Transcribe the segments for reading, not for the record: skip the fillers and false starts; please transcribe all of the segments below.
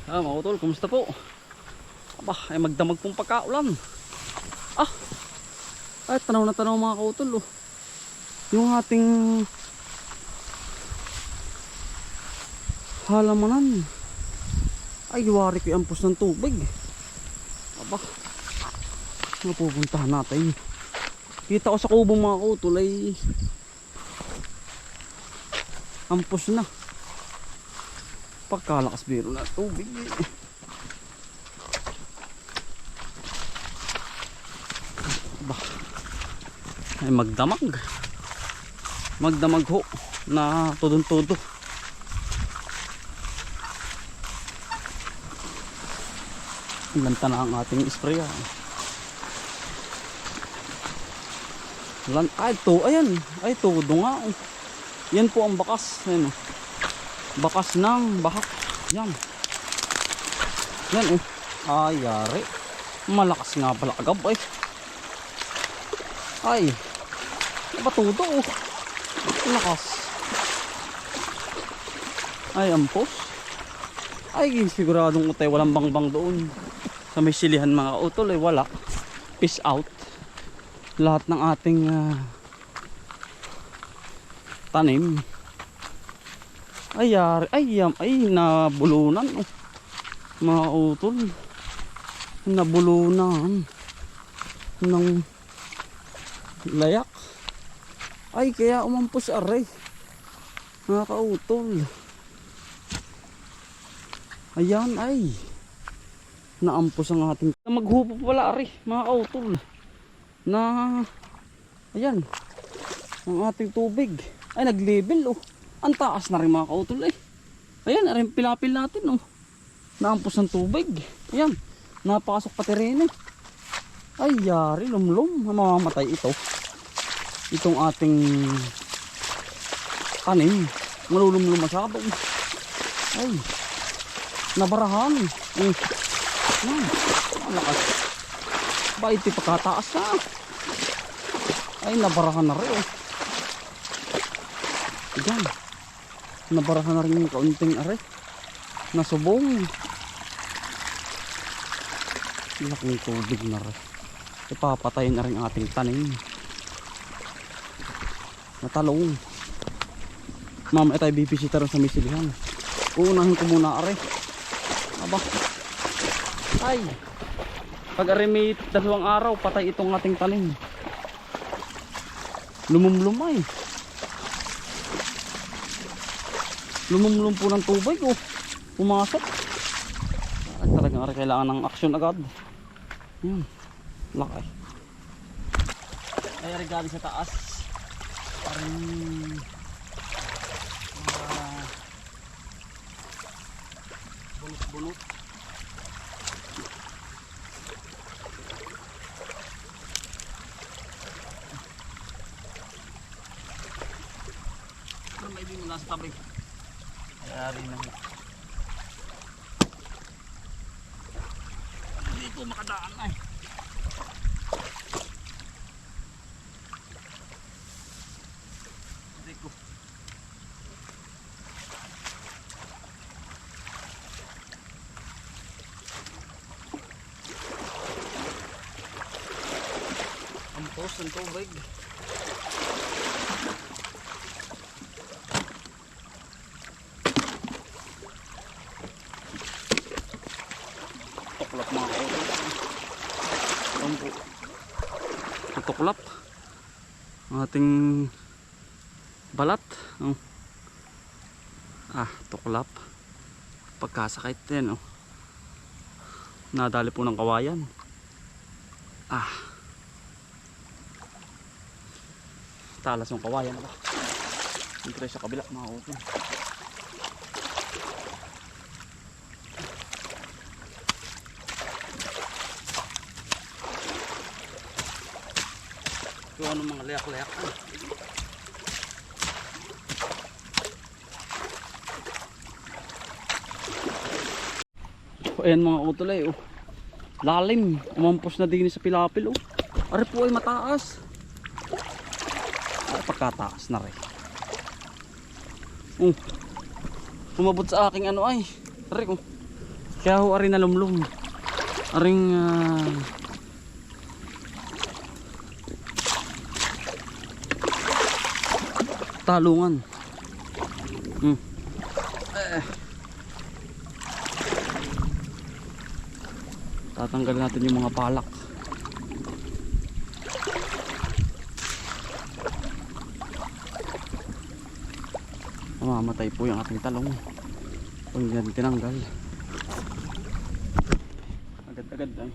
Mga utol, kumusta po? Aba, ay magdamag pong pagkaulan. Ay tanaw na tanaw mga kautol. Yung ating halamanan ay wari ko ampos ng tubig. Aba, napupuntahan natin. Kita ko sa kubong mga kautol ay ampos na. Pagkalakas biro na tubig Bah, ay magdamag ho na tudong-tudo. Lanta na ang ating sprayer. Ayan, ay todo nga. Yan po ang bakas. Ayan, bakas ng bahak. Yan. Yan ay yari. Malakas nga pala agab ay batudo lakas ay ampos ay siguradong utay walang bangbang doon sa may silihan mga utol ay wala. Peace out lahat ng ating tanim ay yari ay nabulunan mga utol, nabulunan ng layak ay kaya umampos aray mga kautol. Ayan ay naampos ang ating maghupo pala aray mga kautol na ayan ang ating tubig ay nag-level ang taas na rin mga kautol ayan aray pilapil natin naampos ng tubig. Ayan napasok pati rin ay yari lumlum mamamatay itong ating tanim malulumlum masyado ay nabarahan lakas ba ito pagkataas na ay nabarahan na rin diyan nabarahan na rin yung kaunting are nasubong laking tubig na rin ipapatay na rin ating tanim na talong. Mamaya tayo bibisita rin sa misilihan. Uunahin ko muna are aba ay pag are may 2 araw patay itong ating tanim. Lumumlum ay lumumlum po ng tubig pumasok ay talagang are kailangan ng aksyon agad. Laki ay are gabi sa taas bunot-bunot may di mula sa tabi kaya rin na hindi ko makadaan ampos ng tubig. Tuklap mga kautol tuklap ang ating balat tuklap pagkasakit din nadali po ng kawayan talas yung kawayan dito sa kabila mga kautol. So ano mga layak-layak ayan mga kautol lalim umampos na din sa pilapil are po ay mataas pagkataas na rin umabot sa aking are Kaya ho ari nalumlum. Aring talungan. Tatanggal natin yung mga palak. Mamamatay po yung ating talong pag hindi natin tinanggal. Agad-agad ay.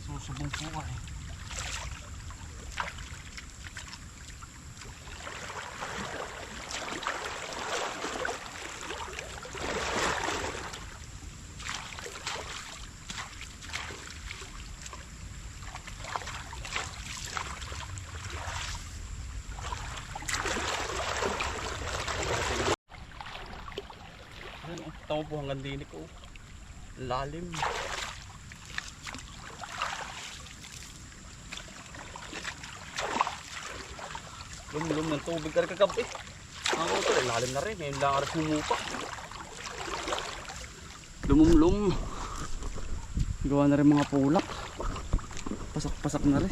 Susubong po ay. Tama po hanggang dinik ko. Lalim. Lumulum ng tubig ka kagabi. Ang utol, lalim na rin. Ngayon lang aras humupa. Lumumlum. Gawa na rin mga pulak. Pasak-pasak na rin.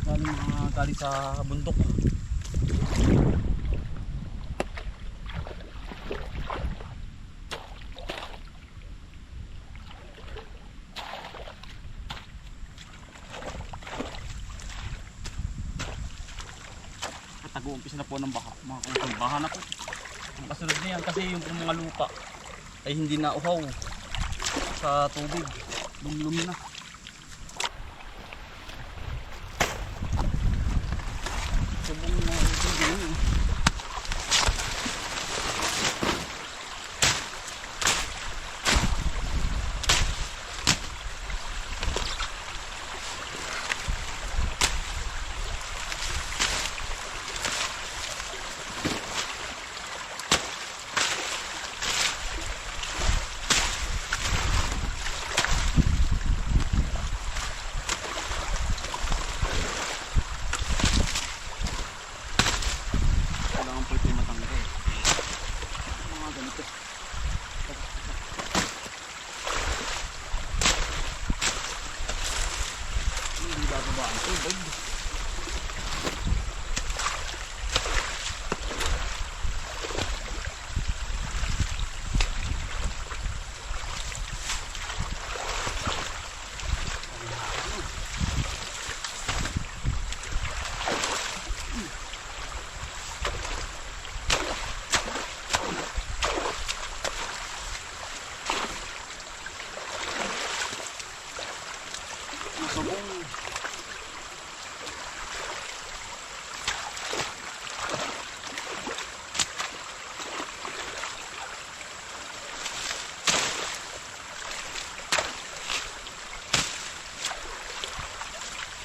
Galing mga galing sa bundok. Nag-uumpisa na po ng baka, mga kutol. Baha na po. Ang kasunod na yan kasi yung mga lupa ay hindi na uhaw sa tubig. Lumlum na. Subong na ito din.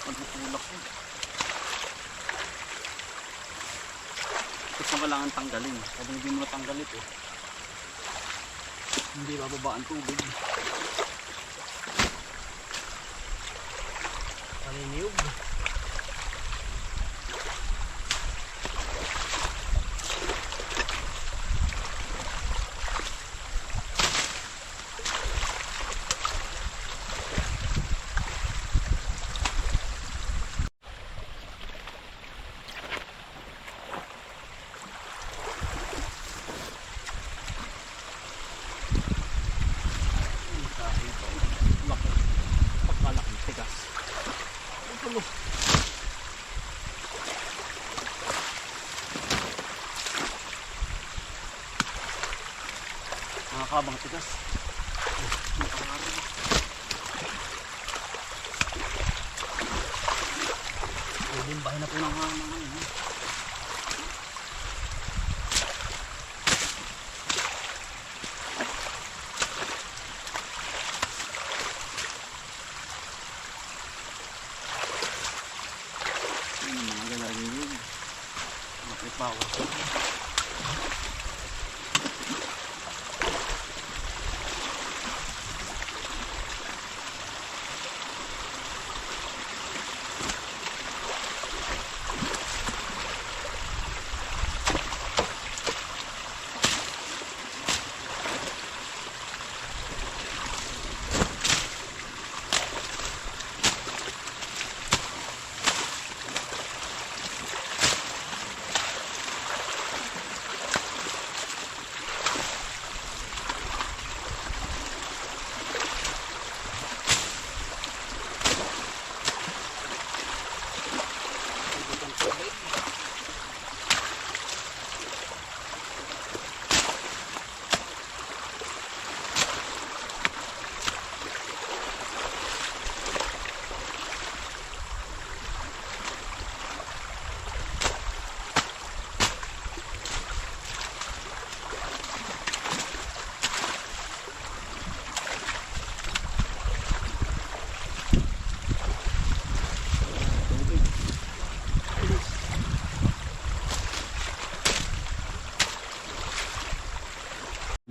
Magpupulak ko. Ito pa kailangan tanggalin. Kasi hindi mo natanggal ito. Hindi bababa ang tubig. Paniniyog. Nakakabang tigas. Bumbahin na po ng hangin ngayon. Mga galagin. Makipawa.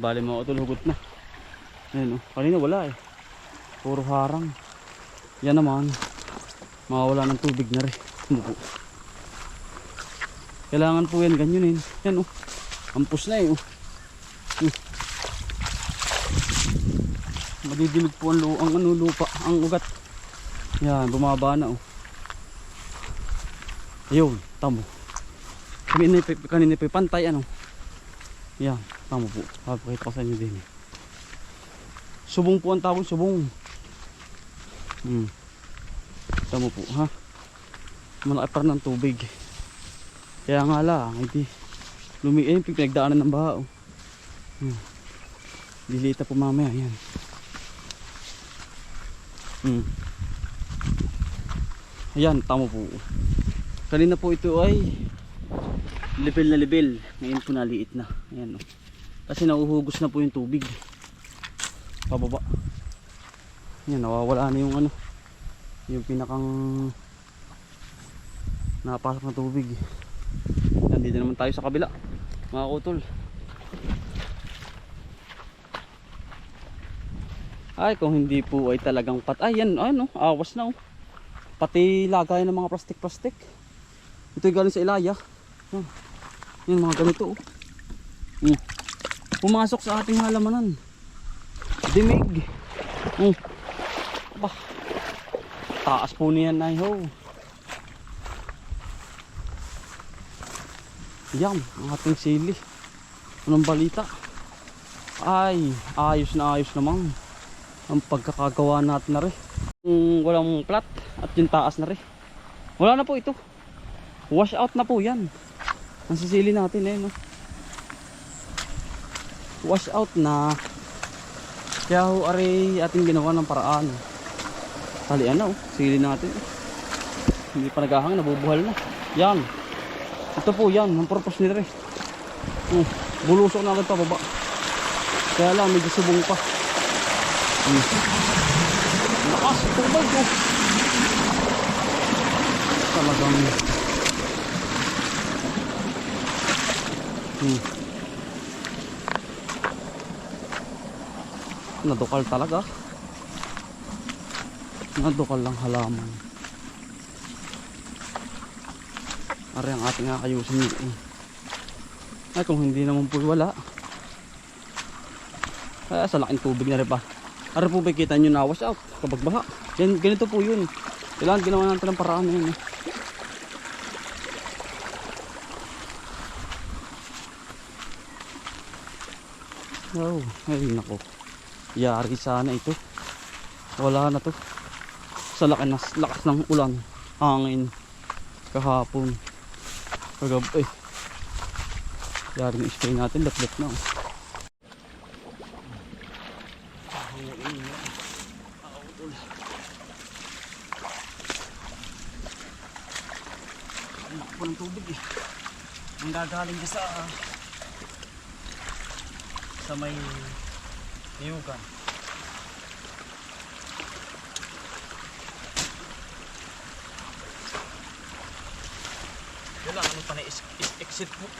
Bali mga utol, hugot na. Ayun, oh. Kanina wala eh. Puro harang. Yan naman. Mawawala ng tubig na rin. Sumuko. Kailangan po yan ganyan eh. Yan oh. Ampus na eh oh. Madidilig po ang lupa. Ang ugat. Yan, bumaba na oh. Ayun, tamo. Kanina pa pantay ano. Yan. Tama po, papakita ko sa inyo din. Subong po ang tawag, subong. Tama po, ha? Malaki pa ng tubig. Kaya nga lang, hindi pinagdaanan ng baha. Oh. Dilita po mamaya, yan. Ayan, tama po. Kanina po ito ay level na level. Ngayon po naliit na. Ayan oh. Kasi nauhugos na po yung tubig pababa. Yan, nawawala na yung ano, yung pinakang napasok na tubig. Nandito naman tayo sa kabila mga utol. Ay kung hindi po ay talagang ay yan, ano, awas na oh. Pati lagay ng mga plastic. Ito ay galing sa Ilaya. Yan mga ganito oh. Pumasok sa ating halamanan. Dimig. Aba. Taas po niyan na ho. Yan, ang ating sili. Anong balita? Ay, ayos naman. Ang pagkakagawa natin na rin. Walang plat at yung taas na rin. Wala na po ito. Wash out na po yan. Ang sisili natin eh no. Wash out na. Kaya ho ari ating ginawa ng paraan. Talian na oh, sili natin. Hindi pa naghahang, nabubuhal na. Yan. Ito po yan, ang purpose nila rin. Bulusok na agad pa baba. Kaya lang medyo subong pa. Lakas, tubig oh. Talagang nadukal talaga. Nadukal lang halaman. Ari ang ating ayusin nito. Ay kung hindi naman po wala. Kaya sa laking tubig na rin pa. Ari po ba kita nyo na wash out kapag baha. Ganito po yun. Kailangan ginawa natin ng paraan na yun. Oh, ay nako. Yari sana ito. Wala na to. Sa lakas ng ulan, hangin kahapon. Kagabi. Yari na spray natin, laplap na. nanggagaling ka sa may Niyugan. Yun lang, ano pa na exit po.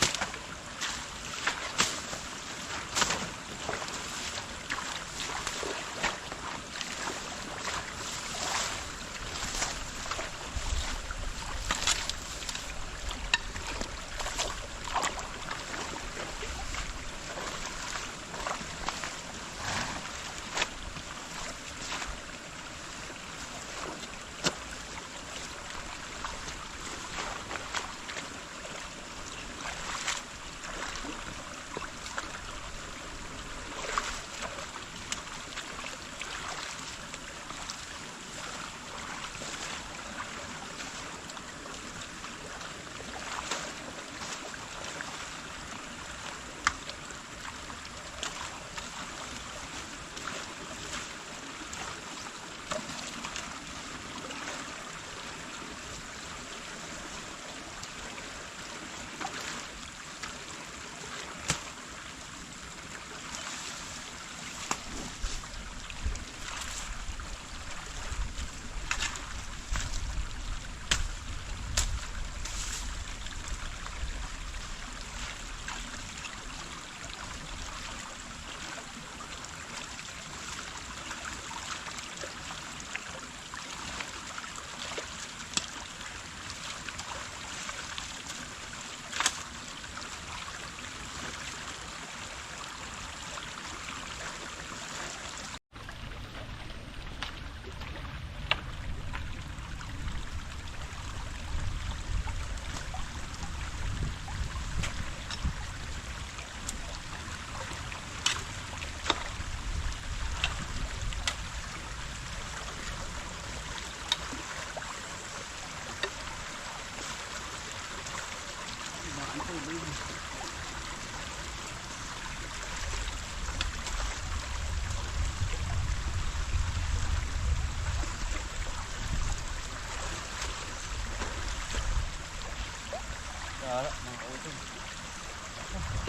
Wala, mga kautol.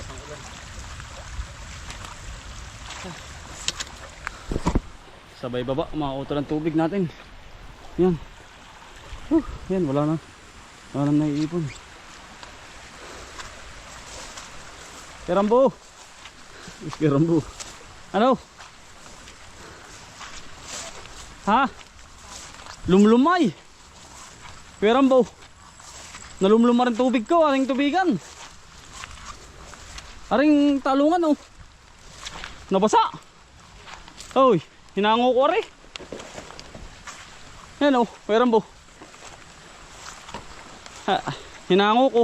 Ang ulan. Sabay baba, mga kautol ang tubig natin. Yan. Yan, wala na. Wala na naiipon. Kerambo! Kerambo. Ano? Ha? Lumlumay! Kerambo! Nalumluma rin tubig ko, aring tubigan. Aring talungan oh. Nabasa. Oy, hinango ko rin. Yan oh, Kerambo. Hinango ko.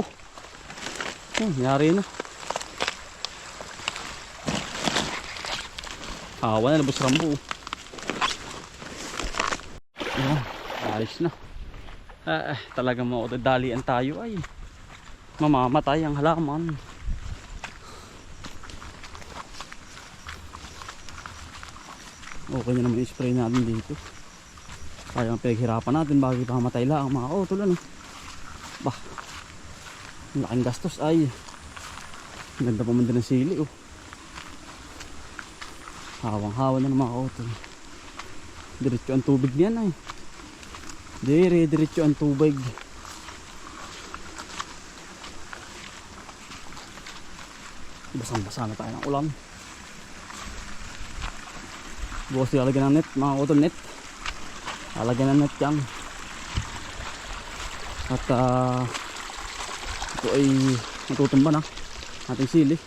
Nangyari na. Hawa na, labos Rambo. Ayan, alis na. Talagang maudadalian tayo ay mamamatay ang halaman. Okay na naman i-spray natin dito. Kaya ang pinaghirapan natin bago pamatay lang mga kautol ano. Bah, laking gastos ay. Ganda pa man din ng sili oh. Hawang-hawa na ng mga kautol. Diretso ang tubig niyan ay. Diretso ang tubig. Basang-basa na tayo ng ulan. Bukas lalagyan ng net, mga kautol, net. Lalagyan ng net yan. At ito ay natutumba na ating sili.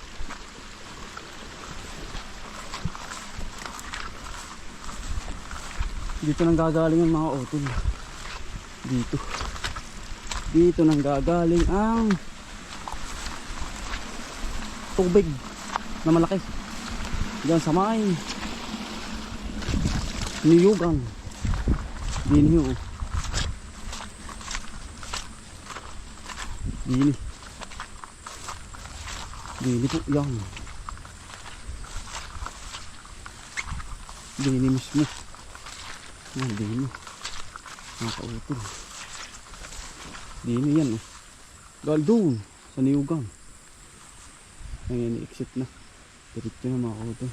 Dito nang gagaling ang mga kautol. Dito nang gagaling ang tubig na malaki diyan sa may Niyugan. Dini oh. Dini po yan. Dini mismo. Dini mga kautol. Dini yan oh. Gal doon sa Niyugan. Ayan, exit na. Diretso na mga kautol.